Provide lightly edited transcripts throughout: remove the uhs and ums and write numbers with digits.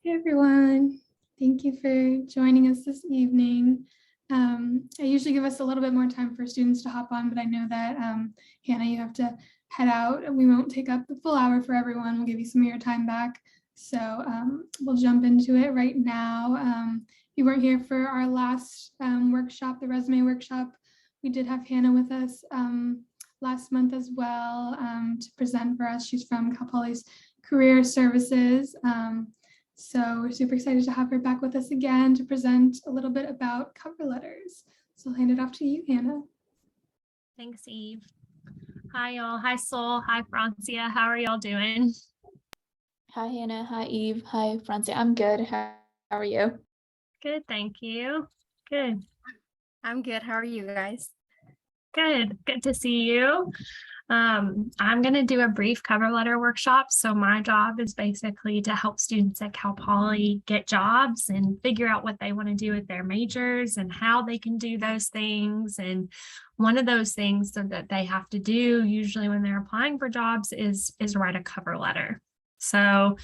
Hey everyone, thank you for joining us this evening. I usually give us a little bit more time for students to hop on, but I know that Hannah, you have to head out. We won't take up the full hour for everyone. We'll give you some of your time back. So we'll jump into it right now. If you weren't here for our last workshop, the resume workshop, we did have Hannah with us last month as well to present for us. She's from Cal Poly's Career Services. So we're super excited to have her back with us again to present a little bit about cover letters. So I'll hand it off to you, Hannah. Thanks, Eve. Hi, y'all. Hi, Sol. Hi, Francia. How are y'all doing? Hi, Hannah. Hi, Eve. Hi, Francia. I'm good. How are you? Good, thank you. Good. I'm good. How are you guys? Good. Good to see you. I'm going to do a brief cover letter workshop. So my job is basically to help students at Cal Poly get jobs and figure out what they want to do with their majors and how they can do those things. And one of those things that they have to do usually when they're applying for jobs is write a cover letter. So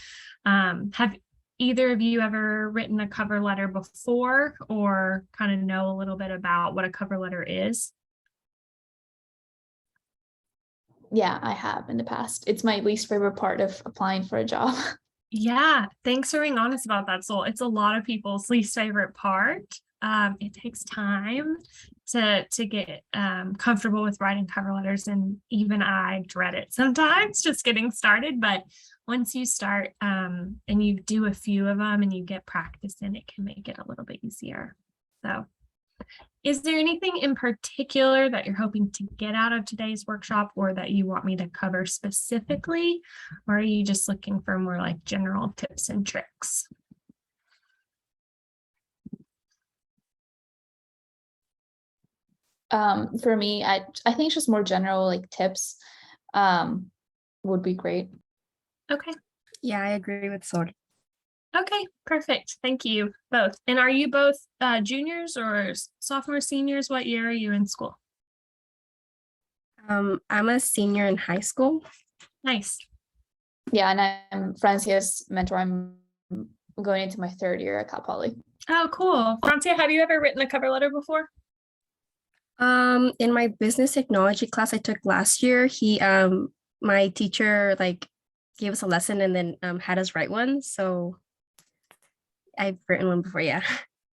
have either of you ever written a cover letter before or kind of know a little bit about what a cover letter is? Yeah, I have in the past. It's my least favorite part of applying for a job. Yeah, thanks for being honest about that, Sol. It's a lot of people's least favorite part. It takes time to get comfortable with writing cover letters, and even I dread it sometimes just getting started. But once you start and you do a few of them and you get practice in, it can make it a little bit easier. So is there anything in particular that you're hoping to get out of today's workshop or that you want me to cover specifically? Or are you just looking for more like general tips and tricks? For me, I think it's just more general like tips would be great. Okay. Yeah, I agree with Sol. Okay, perfect. Thank you both. And are you both juniors or sophomore, seniors? What year are you in school? I'm a senior in high school. Nice. Yeah, and I'm Francia's mentor. I'm going into my third year at Cal Poly. Oh, cool. Francia, have you ever written a cover letter before? In my business technology class I took last year, my teacher gave us a lesson and then had us write one. So I've written one before, yeah.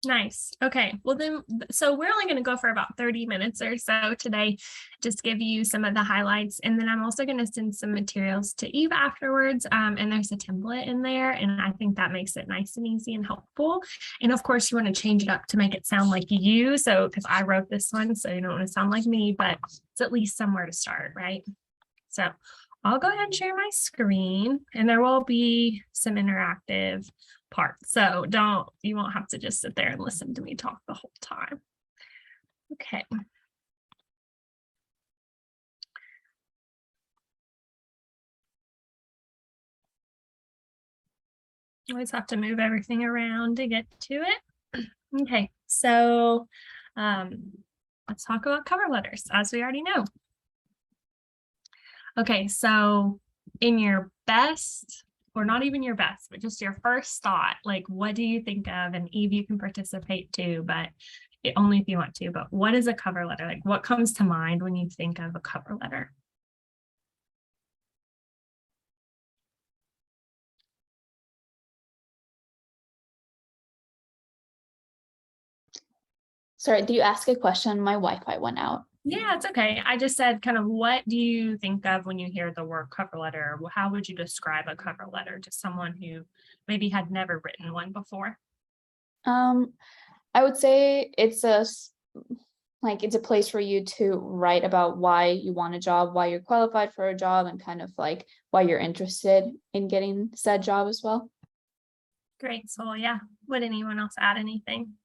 Nice. Okay. Well then, so we're only going to go for about 30 minutes or so today, just give you some of the highlights. And then I'm also going to send some materials to Eve afterwards. And there's a template in there. And I think that makes it nice and easy and helpful. And of course, you want to change it up to make it sound like you. So, because I wrote this one, so you don't want to sound like me, but it's at least somewhere to start, right? So I'll go ahead and share my screen and there will be some interactive part. So you won't have to just sit there and listen to me talk the whole time. Okay. Always have to move everything around to get to it. Okay, so let's talk about cover letters, as we already know. Okay, so in your best, or not even your best, but just your first thought, like what do you think of? And Eve, you can participate too, but only if you want to. But what is a cover letter? Like what comes to mind when you think of a cover letter? Sorry, do you ask a question? My Wi-Fi went out. Yeah, it's okay. I just said kind of what do you think of when you hear the word cover letter? How would you describe a cover letter to someone who maybe had never written one before? I would say it's a place for you to write about why you want a job, why you're qualified for a job, and kind of like why you're interested in getting said job as well. Great. So yeah, would anyone else add anything?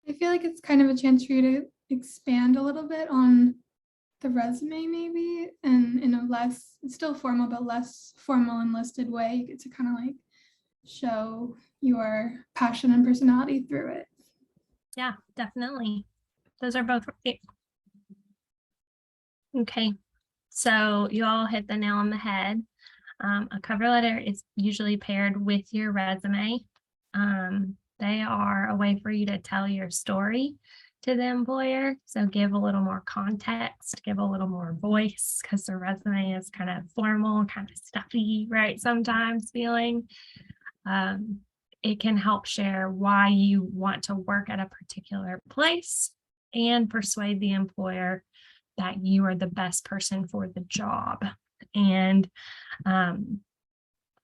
I feel like it's kind of a chance for you to expand a little bit on the resume maybe, and in a less, still formal, but less formal and listed way. You get to kind of like show your passion and personality through it. Yeah, definitely. Those are both great. Okay, so you all hit the nail on the head. A cover letter is usually paired with your resume. They are a way for you to tell your story to the employer. So give a little more context, give a little more voice, because the resume is kind of formal, kind of stuffy, right? Sometimes feeling. It can help share why you want to work at a particular place and persuade the employer that you are the best person for the job. And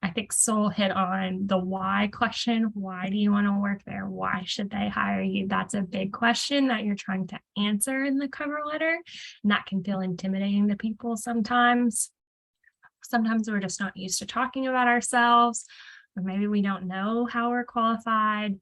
I think Sol hit on the why question. Why do you want to work there? Why should they hire you? That's a big question that you're trying to answer in the cover letter. And that can feel intimidating to people sometimes. Sometimes we're just not used to talking about ourselves, or maybe we don't know how we're qualified.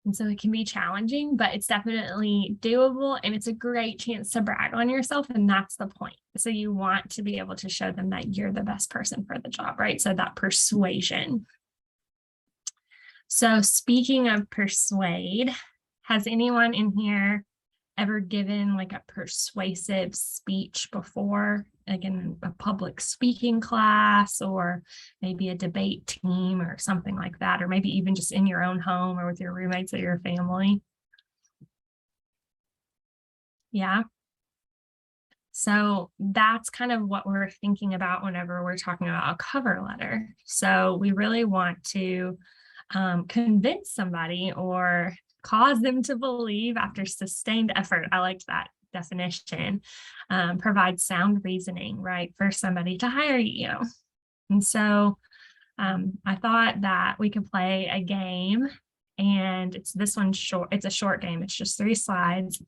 And so it can be challenging, but it's definitely doable, and it's a great chance to brag on yourself. And that's the point. So you want to be able to show them that you're the best person for the job, right? So that persuasion. So speaking of persuade, has anyone in here ever given like a persuasive speech before, like in a public speaking class, or maybe a debate team or something like that, or maybe even just in your own home or with your roommates or your family? Yeah. So that's kind of what we're thinking about whenever we're talking about a cover letter. So we really want to convince somebody or cause them to believe after sustained effort. I liked that definition. Provide sound reasoning, right, for somebody to hire you. And so I thought that we could play a game, and this one's short. It's a short game. It's just 3 slides.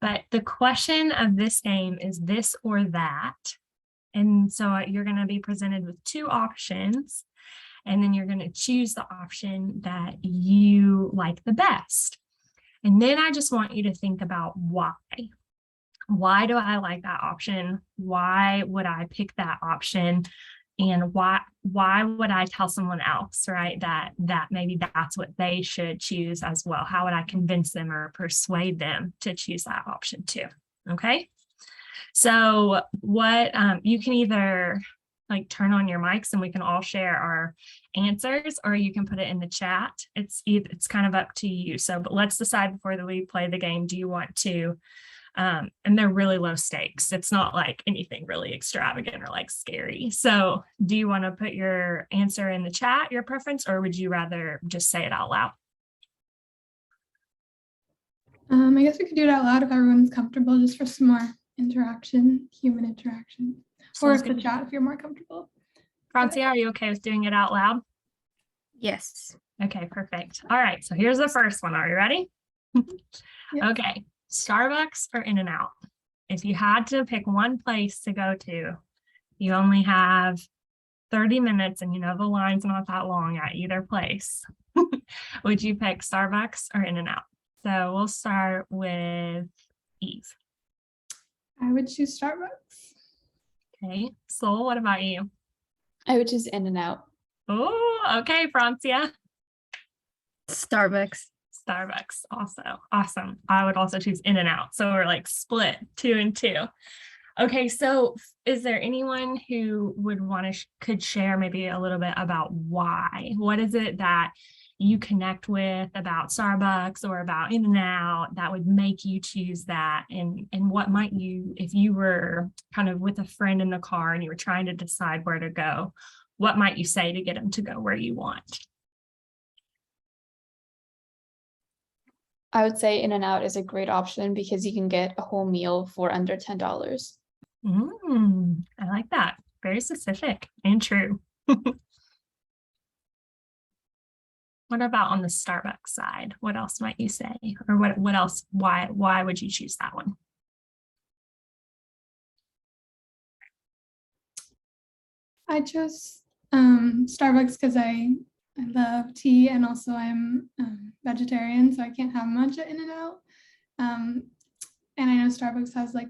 But the question of this game is this or that. And so you're going to be presented with 2 options, and then you're going to choose the option that you like the best. And then I just want you to think about why. Why do I like that option? Why would I pick that option? And why would I tell someone else, right, that maybe that's what they should choose as well? How would I convince them or persuade them to choose that option too? Okay. So what you can either like turn on your mics and we can all share our answers, or you can put it in the chat. It's kind of up to you. So, but let's decide before we play the game. Do you want to, and they're really low stakes. It's not like anything really extravagant or like scary. So do you want to put your answer in the chat, your preference, or would you rather just say it out loud? I guess we could do it out loud if everyone's comfortable, just for some more interaction, human interaction. Or if the chat, if you're more comfortable. Francia, are you okay with doing it out loud? Yes. Okay, perfect. All right, so here's the first one. Are you ready? Yeah. Okay, Starbucks or In-N-Out? If you had to pick one place to go to, you only have 30 minutes and you know the line's not that long at either place. Would you pick Starbucks or In-N-Out? So we'll start with Eve. I would choose Starbucks. Okay, Sol, what about you? I would choose In-N-Out. Oh, okay, Francia. Starbucks. Starbucks also. Awesome. I would also choose In-N-Out. So we're like split 2 and 2. Okay, so is there anyone who would want to could share maybe a little bit about why? What is it that you connect with about Starbucks or about In-N-Out that would make you choose that? And what might you, if you were kind of with a friend in the car and you were trying to decide where to go, what might you say to get them to go where you want? I would say In-N-Out is a great option because you can get a whole meal for under $10. I like that. Very specific and true. What about on the Starbucks side? What else might you say? Or what else? Why would you choose that one? I chose Starbucks because I love tea, and also I'm vegetarian, so I can't have much at In-N-Out. And I know Starbucks has like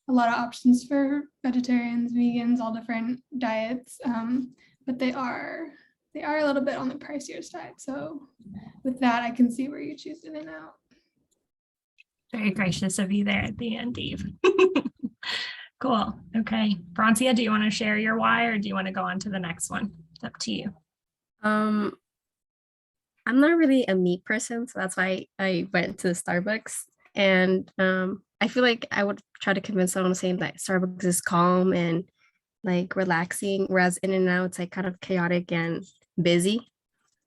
a lot of options for vegetarians, vegans, all different diets, but they are a little bit on the pricier side. So with that, I can see where you choose In-N-Out. Very gracious of you there at the end, Eve. Cool. Okay. Francia, do you want to share your why or do you want to go on to the next one? It's up to you. Um, I'm not really a meat person, so that's why I went to Starbucks. And I feel like I would try to convince someone saying that Starbucks is calm and like relaxing, whereas In and Out it's like kind of chaotic and busy.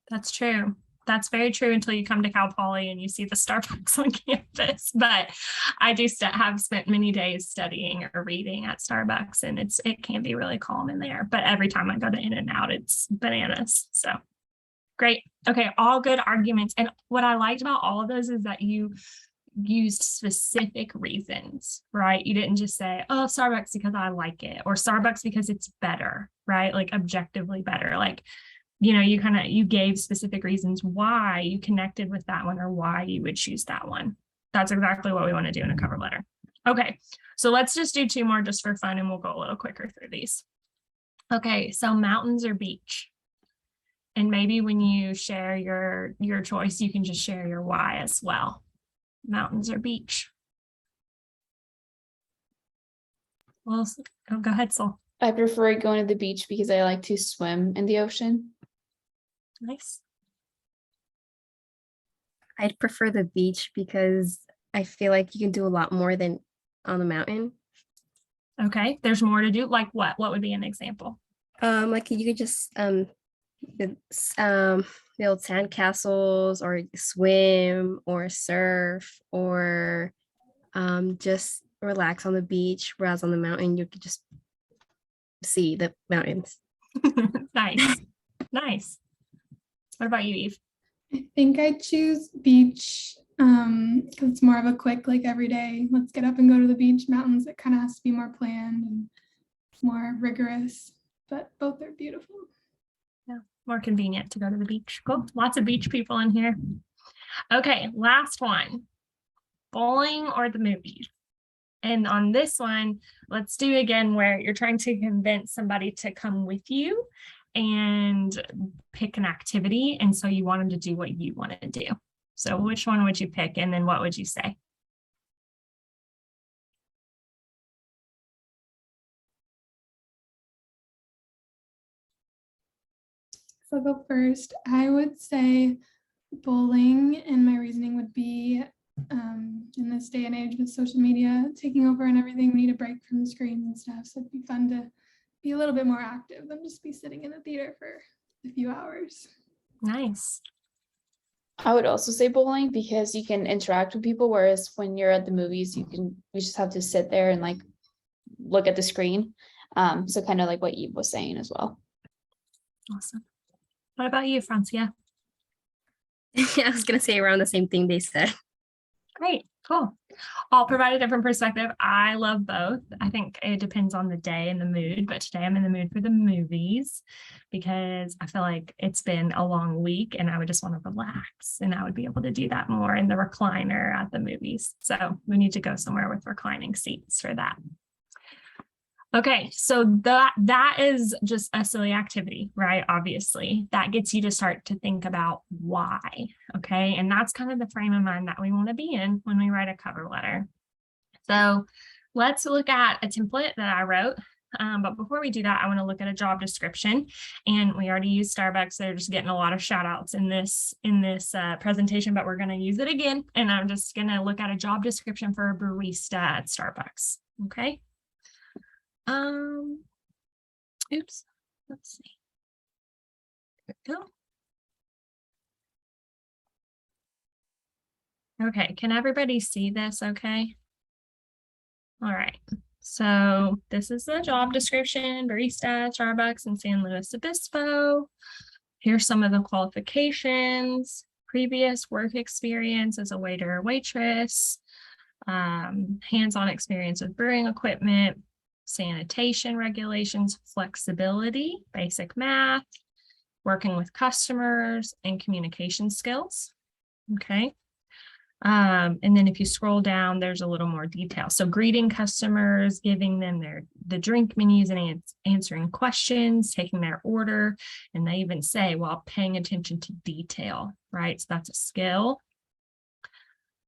That's true. That's very true until you come to Cal Poly and you see the Starbucks on campus. But I do have spent many days studying or reading at Starbucks, and it can be really calm in there. But every time I go to In and Out, it's bananas. So great. Okay, all good arguments. And what I liked about all of those is that you used specific reasons, right? You didn't just say, oh, Starbucks because I like it, or Starbucks because it's better, right? Like objectively better. Like, you gave specific reasons why you connected with that one or why you would choose that one. That's exactly what we want to do in a cover letter. Okay, so let's just do 2 more just for fun and we'll go a little quicker through these. Okay, so mountains or beach. And maybe when you share your choice, you can just share your why as well. Mountains or beach. Well, go ahead, Sol. I prefer going to the beach because I like to swim in the ocean. Nice. I'd prefer the beach because I feel like you can do a lot more than on the mountain. Okay, there's more to do. Like what? What would be an example? Like you could just build sand castles or swim or surf or just relax on the beach, whereas on the mountain you could just see the mountains. Nice. Nice. What about you, Eve? I think I'd choose beach because it's more of a quick, like every day, let's get up and go to the beach. Mountains, it kind of has to be more planned and more rigorous, but both are beautiful. Yeah, more convenient to go to the beach. Cool. Lots of beach people in here. Okay, last one. Bowling or the movies? And on this one, let's do again where you're trying to convince somebody to come with you and pick an activity. And so you want them to do what you want to do. So which one would you pick? And then what would you say? So I'll go first. I would say bowling, and my reasoning would be in this day and age with social media taking over and everything, we need a break from the screens and stuff. So it'd be fun to be a little bit more active than just be sitting in the theater for a few hours. Nice. I would also say bowling because you can interact with people, whereas when you're at the movies, you just have to sit there and like look at the screen. So kind of like what Eve was saying as well. Awesome. What about you, Francia? Yeah, I was gonna say around the same thing they said. Great, cool. I'll provide a different perspective. I love both. I think it depends on the day and the mood, but today I'm in the mood for the movies because I feel like it's been a long week and I would just want to relax, and I would be able to do that more in the recliner at the movies. So we need to go somewhere with reclining seats for that. Okay, so that is just a silly activity, right? Obviously, that gets you to start to think about why, okay? And that's kind of the frame of mind that we want to be in when we write a cover letter. So let's look at a template that I wrote. But before we do that, I want to look at a job description. And we already used Starbucks. They're just getting a lot of shout outs in this presentation, but we're going to use it again. And I'm just going to look at a job description for a barista at Starbucks, okay? Oops, let's see. There we go. Okay, can everybody see this okay? All right, so this is the job description, barista at Starbucks in San Luis Obispo. Here's some of the qualifications, previous work experience as a waiter or waitress, hands-on experience with brewing equipment, sanitation regulations, flexibility, basic math, working with customers, and communication skills. Okay. And then if you scroll down, there's a little more detail. So greeting customers, giving them the drink menus and answering questions, taking their order. And they even say, well, paying attention to detail, right? So that's a skill.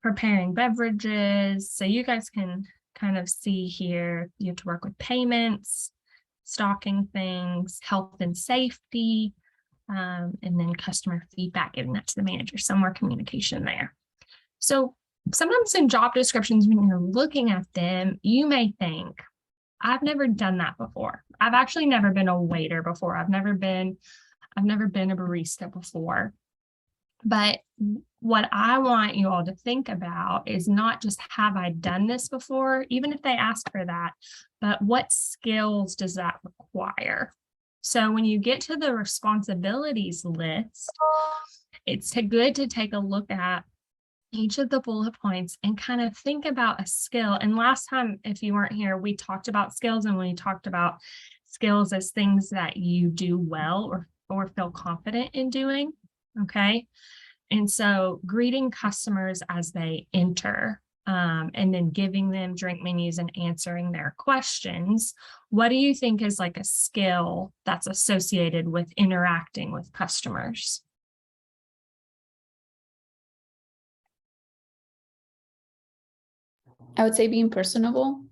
Preparing beverages. So you guys can kind of see here, you have to work with payments, stocking things, health and safety, and then customer feedback, giving that to the manager, some more communication there. So sometimes in job descriptions, when you're looking at them, you may think, I've never done that before. I've actually never been a waiter before. I've never been a barista before. But what I want you all to think about is not just, have I done this before, even if they ask for that, but what skills does that require? So when you get to the responsibilities list, it's good to take a look at each of the bullet points and kind of think about a skill. And last time, if you weren't here, we talked about skills, and we talked about skills as things that you do well or feel confident in doing. Okay. And so greeting customers as they enter, and then giving them drink menus and answering their questions. What do you think is like a skill that's associated with interacting with customers? I would say being personable.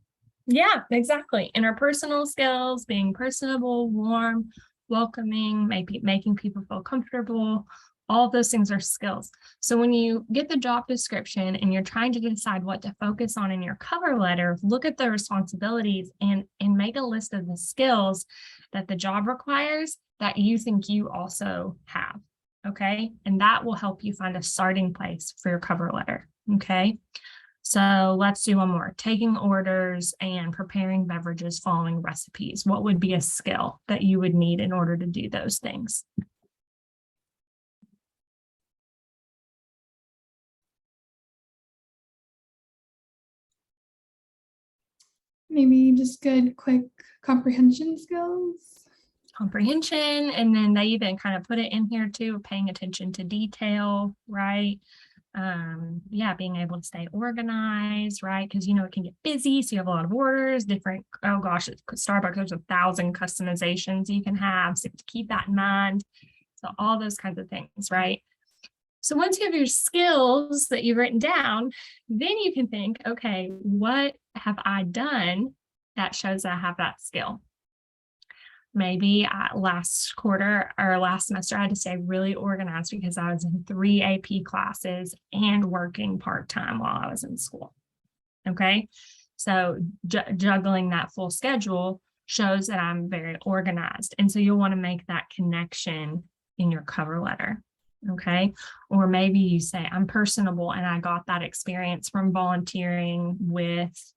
Yeah, exactly. Interpersonal skills, being personable, warm, welcoming, maybe making people feel comfortable. All of those things are skills. So when you get the job description and you're trying to decide what to focus on in your cover letter, look at the responsibilities and make a list of the skills that the job requires that you think you also have. Okay. And that will help you find a starting place for your cover letter. Okay. So let's do one more. Taking orders and preparing beverages following recipes. What would be a skill that you would need in order to do those things? Maybe just good, quick comprehension skills. Comprehension, and then they even kind of put it in here too, paying attention to detail, right? Yeah, being able to stay organized, right? Because it can get busy, so you have a lot of orders, different, oh gosh, at Starbucks, there's 1,000 customizations you can have, so to keep that in mind. So all those kinds of things, right? So once you have your skills that you've written down, then you can think, okay, what have I done that shows I have that skill? Maybe last quarter or last semester, I had to stay really organized because I was in 3 AP classes and working part-time while I was in school. Okay. So juggling that full schedule shows that I'm very organized. And so you'll want to make that connection in your cover letter. Okay. Or maybe you say, I'm personable and I got that experience from volunteering with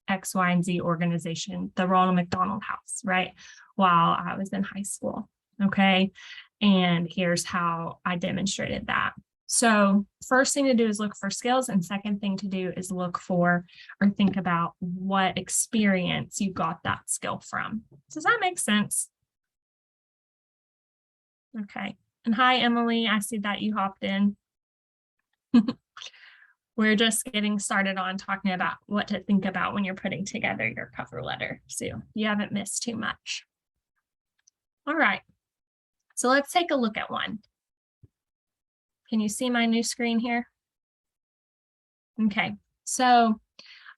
X, Y, and Z organization, the Ronald McDonald House, right? While I was in high school. Okay. And here's how I demonstrated that. So first thing to do is look for skills. And second thing to do is look for or think about what experience you got that skill from. Does that make sense? Okay. And hi, Emily. I see that you hopped in. We're just getting started on talking about what to think about when you're putting together your cover letter. So you haven't missed too much. All right. So let's take a look at one. Can you see my new screen here? Okay. So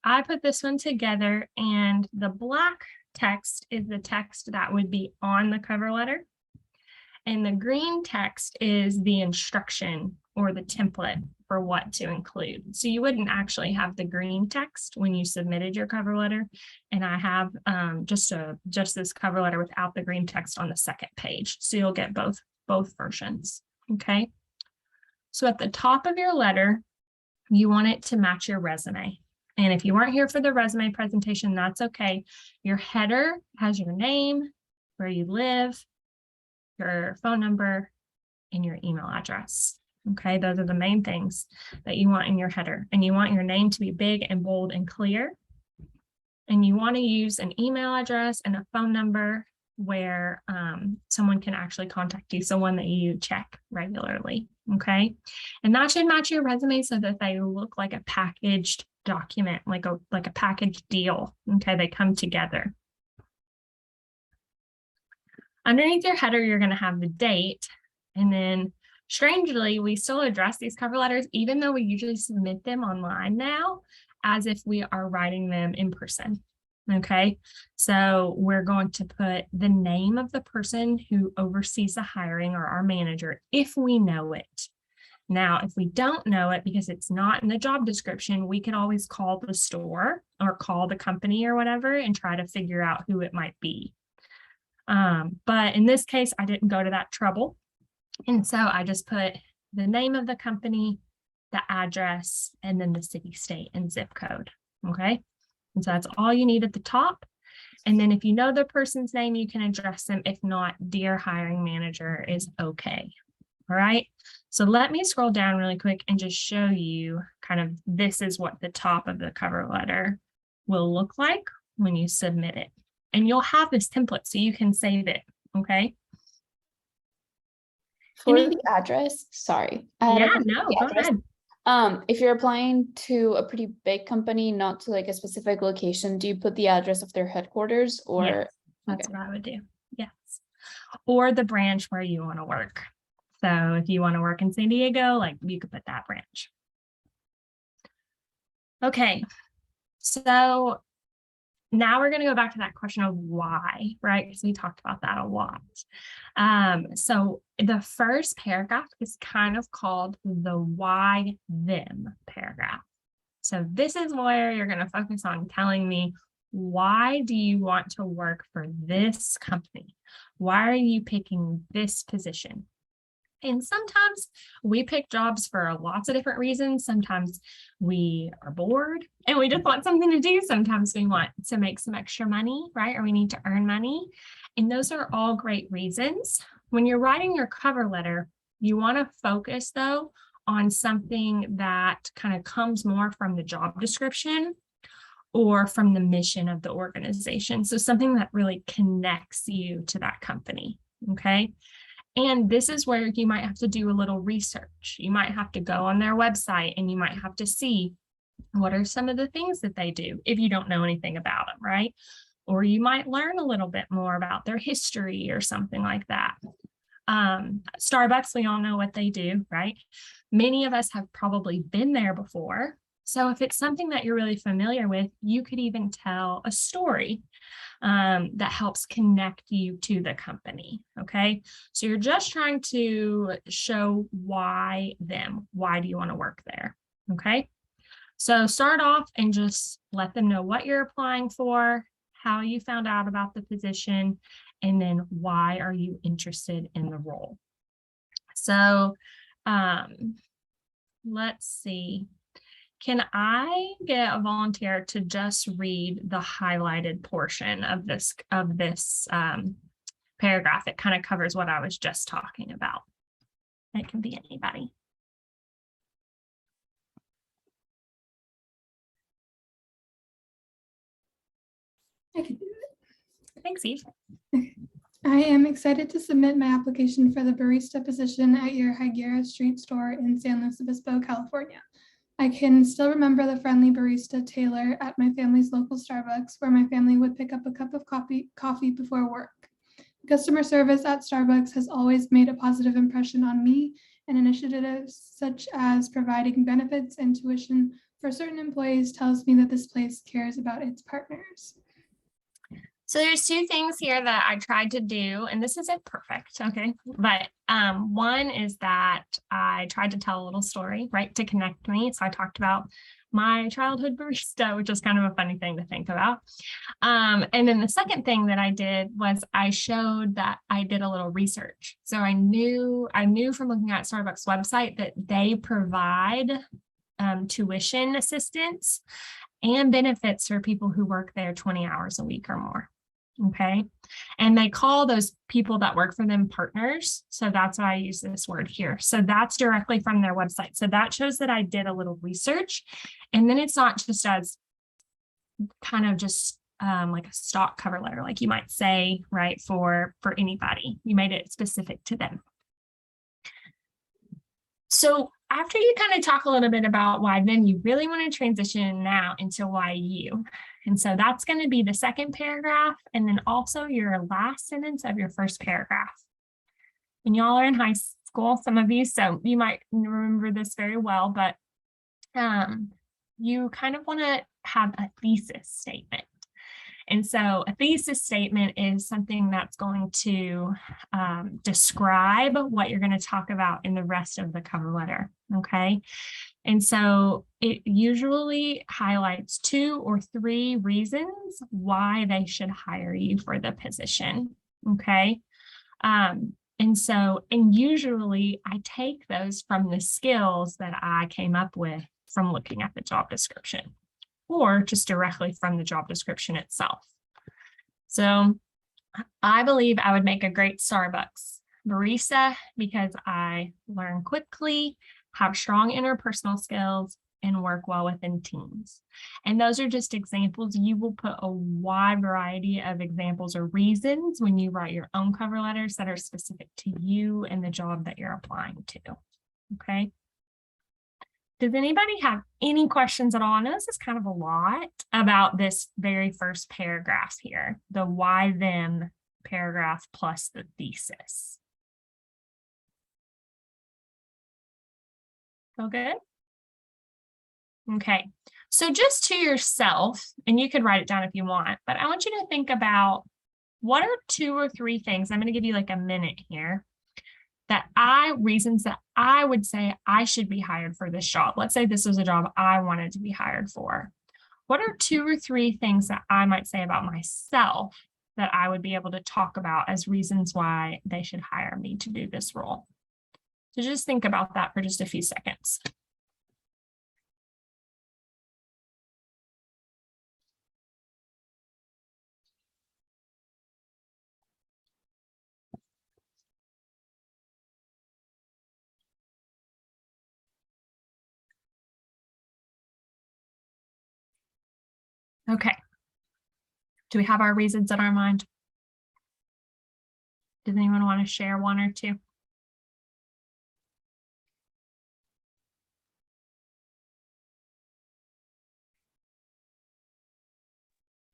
I put this one together, and the black text is the text that would be on the cover letter. And the green text is the instruction or the template for what to include. So you wouldn't actually have the green text when you submitted your cover letter. And I have just this cover letter without the green text on the second page. So you'll get both versions. Okay. So at the top of your letter, you want it to match your resume. And if you weren't here for the resume presentation, that's okay. Your header has your name, where you live, your phone number, and your email address. Okay, those are the main things that you want in your header. And you want your name to be big and bold and clear. And you want to use an email address and a phone number where someone can actually contact you, so one that you check regularly. Okay, and that should match your resume so that they look like a packaged document, like a packaged deal. Okay, they come together. Underneath your header, you're going to have the date, and then strangely, we still address these cover letters, even though we usually submit them online now as if we are writing them in person. Okay, so we're going to put the name of the person who oversees the hiring, or our manager, if we know it. Now, if we don't know it because it's not in the job description, we can always call the store or call the company or whatever and try to figure out who it might be. But in this case, I didn't go to that trouble. And so I just put the name of the company, the address, and then the city, state, and zip code. Okay. And so that's all you need at the top. And then if you know the person's name, you can address them. If not, dear hiring manager is okay. All right. So let me scroll down really quick and just show you kind of, this is what the top of the cover letter will look like when you submit it. And you'll have this template so you can save it. Okay. For the address, sorry. Yeah, no, go ahead. If you're applying to a pretty big company, not to like a specific location, do you put the address of their headquarters, or? Yes, that's what I would do. Yes. Or the branch where you want to work. So if you want to work in San Diego, like you could put that branch. Okay. So now we're going to go back to that question of why, right? Because we talked about that a lot. So the first paragraph is kind of called the why them paragraph. So this is where you're going to focus on telling me, why do you want to work for this company? Why are you picking this position? And sometimes we pick jobs for lots of different reasons. Sometimes we are bored and we just want something to do. Sometimes we want to make some extra money, right? Or we need to earn money. And those are all great reasons. When you're writing your cover letter, you want to focus though on something that kind of comes more from the job description or from the mission of the organization. So something that really connects you to that company, okay? And this is where you might have to do a little research. You might have to go on their website and you might have to see what are some of the things that they do if you don't know anything about them, right? Or you might learn a little bit more about their history or something like that. Starbucks, we all know what they do, right? Many of us have probably been there before. So if it's something that you're really familiar with, you could even tell a story that helps connect you to the company. Okay. So you're just trying to show why them. Why do you want to work there? Okay. So start off and just let them know what you're applying for, how you found out about the position, and then why are you interested in the role. So let's see. Can I get a volunteer to just read the highlighted portion of this paragraph? It kind of covers what I was just talking about. It can be anybody. I can do it. Thanks, Eve. I am excited to submit my application for the barista position at your Higuera Street store in San Luis Obispo, California. I can still remember the friendly barista Taylor at my family's local Starbucks, where my family would pick up a cup of coffee before work. Customer service at Starbucks has always made a positive impression on me, and initiatives such as providing benefits and tuition for certain employees tells me that this place cares about its partners. So there's two things here that I tried to do, and this isn't perfect, okay? But one is that I tried to tell a little story, right, to connect me. So I talked about my childhood barista, which is kind of a funny thing to think about. And then the second thing that I did was I showed that I did a little research. So I knew from looking at Starbucks website that they provide tuition assistance and benefits for people who work there 20 hours a week or more. Okay. And they call those people that work for them partners. So that's why I use this word here. So that's directly from their website. So that shows that I did a little research. And then it's not just as kind of just like a stock cover letter, like you might say, right, for anybody. You made it specific to them. So after you kind of talk a little bit about why, then you really want to transition now into why you. And so that's going to be the second paragraph, and then also your last sentence of your first paragraph. And y'all are in high school, some of you, so you might remember this very well, but you kind of want to have a thesis statement. And so a thesis statement is something that's going to describe what you're going to talk about in the rest of the cover letter. Okay. And so it usually highlights 2 or 3 reasons why they should hire you for the position. Okay. And usually I take those from the skills that I came up with from looking at the job description, or just directly from the job description itself. So I believe I would make a great Starbucks barista because I learn quickly, have strong interpersonal skills, and work well within teams. And those are just examples. You will put a wide variety of examples or reasons when you write your own cover letters that are specific to you and the job that you're applying to. Okay. Does anybody have any questions at all? I know this is kind of a lot about this very first paragraph here, the why them paragraph plus the thesis. Feel good? Okay, so just to yourself, and you could write it down if you want, but I want you to think about what are 2 or 3 things, I'm going to give you like a minute here, reasons that I would say I should be hired for this job. Let's say this was a job I wanted to be hired for. What are 2 or 3 things that I might say about myself that I would be able to talk about as reasons why they should hire me to do this role? So just think about that for just a few seconds. Okay. Do we have our reasons in our mind? Does anyone want to share 1 or 2?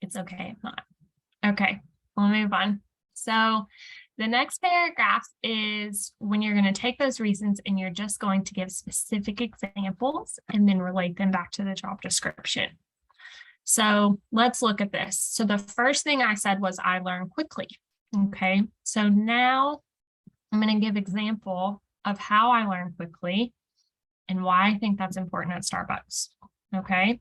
It's okay if not. Okay, we'll move on. So the next paragraph is when you're going to take those reasons and you're just going to give specific examples and then relate them back to the job description. So let's look at this. So the first thing I said was I learn quickly. Okay, so now I'm going to give example of how I learn quickly and why I think that's important at Starbucks. Okay,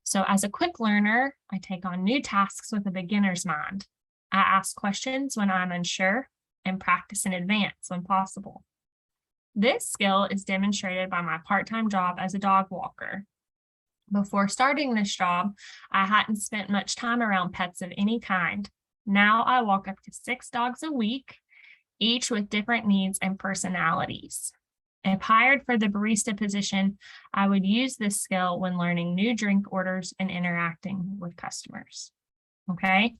so as a quick learner, I take on new tasks with a beginner's mind. I ask questions when I'm unsure and practice in advance when possible. This skill is demonstrated by my part-time job as a dog walker. Before starting this job, I hadn't spent much time around pets of any kind. Now I walk up to 6 dogs a week, each with different needs and personalities. If hired for the barista position, I would use this skill when learning new drink orders and interacting with customers. Okay,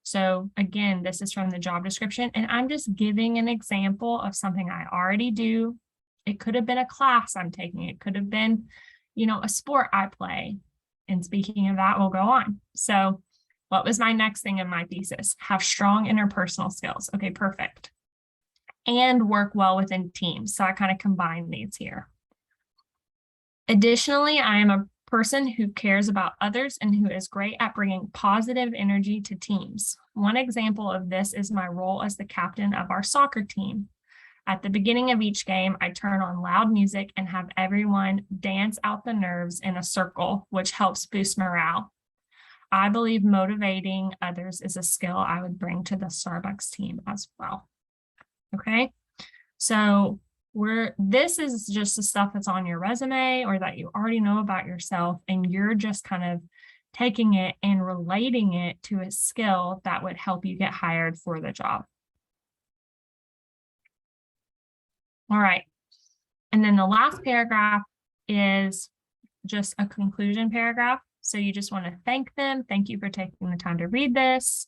so again, this is from the job description, and I'm just giving an example of something I already do. It could have been a class I'm taking. It could have been, a sport I play. And speaking of that, we'll go on. So what was my next thing in my thesis? Have strong interpersonal skills. Okay, perfect. And work well within teams. So I kind of combine these here. Additionally, I am a person who cares about others and who is great at bringing positive energy to teams. One example of this is my role as the captain of our soccer team. At the beginning of each game, I turn on loud music and have everyone dance out the nerves in a circle, which helps boost morale. I believe motivating others is a skill I would bring to the Starbucks team as well. Okay, so this is just the stuff that's on your resume or that you already know about yourself, and you're just kind of taking it and relating it to a skill that would help you get hired for the job. All right, and then the last paragraph is just a conclusion paragraph. So you just want to thank them. Thank you for taking the time to read this.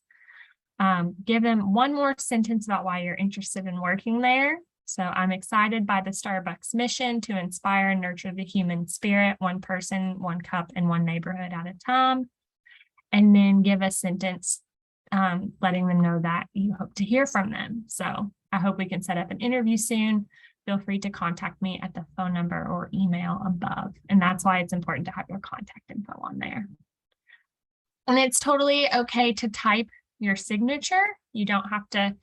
Give them 1 more sentence about why you're interested in working there. So I'm excited by the Starbucks mission to inspire and nurture the human spirit, 1 person, 1 cup, and 1 neighborhood at a time. And then give a sentence letting them know that you hope to hear from them. So I hope we can set up an interview soon. Feel free to contact me at the phone number or email above. And that's why it's important to have your contact info on there. And it's totally okay to type your signature. You don't have to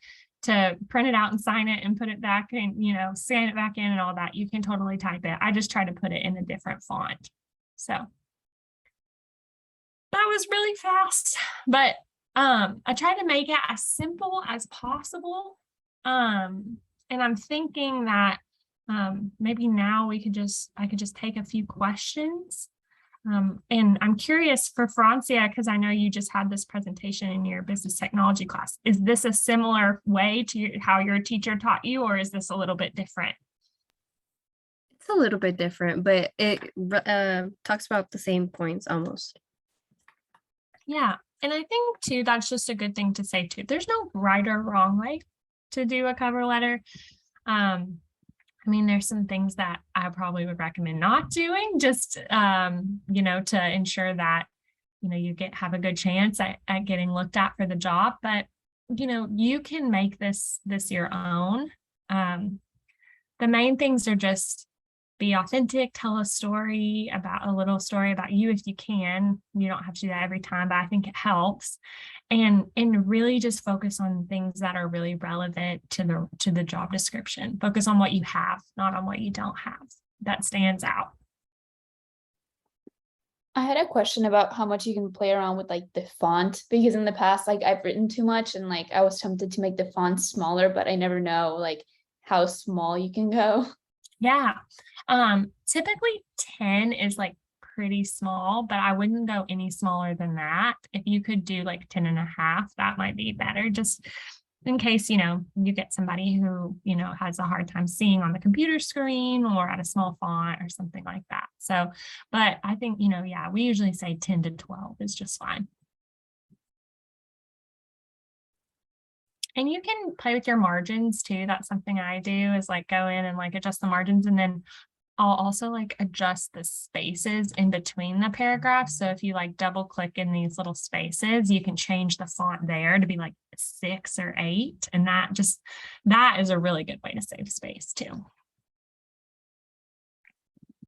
print it out and sign it and put it back and, you know, scan it back in and all that. You can totally type it. I just try to put it in a different font. So that was really fast, but I try to make it as simple as possible. And I'm thinking that maybe now I could just take a few questions. And I'm curious for Francia, because I know you just had this presentation in your business technology class. Is this a similar way to how your teacher taught you, or is this a little bit different? It's a little bit different, but it talks about the same points almost. Yeah. And I think too, that's just a good thing to say too. There's no right or wrong way to do a cover letter. I mean, there's some things that I probably would recommend not doing, just, you know, to ensure that, you know, you have a good chance at getting looked at for the job. But, you know, you can make this your own. The main things are just be authentic, tell a little story about you if you can. You don't have to do that every time, but I think it helps. And really just focus on things that are really relevant to the job description. Focus on what you have, not on what you don't have. That stands out. I had a question about how much you can play around with like the font, because in the past, like I've written too much and like I was tempted to make the font smaller, but I never know like how small you can go. Yeah. Typically 10 is like pretty small, but I wouldn't go any smaller than that. If you could do like 10 and a half, that might be better, just in case, you know, you get somebody who, you know, has a hard time seeing on the computer screen or at a small font or something like that. So, but I think, you know, yeah, we usually say 10 to 12 is just fine. And you can play with your margins too. That's something I do, is like go in and like adjust the margins, and then I'll also like adjust the spaces in between the paragraphs. So if you like double click in these little spaces, you can change the font there to be like 6 or 8. And that is a really good way to save space too.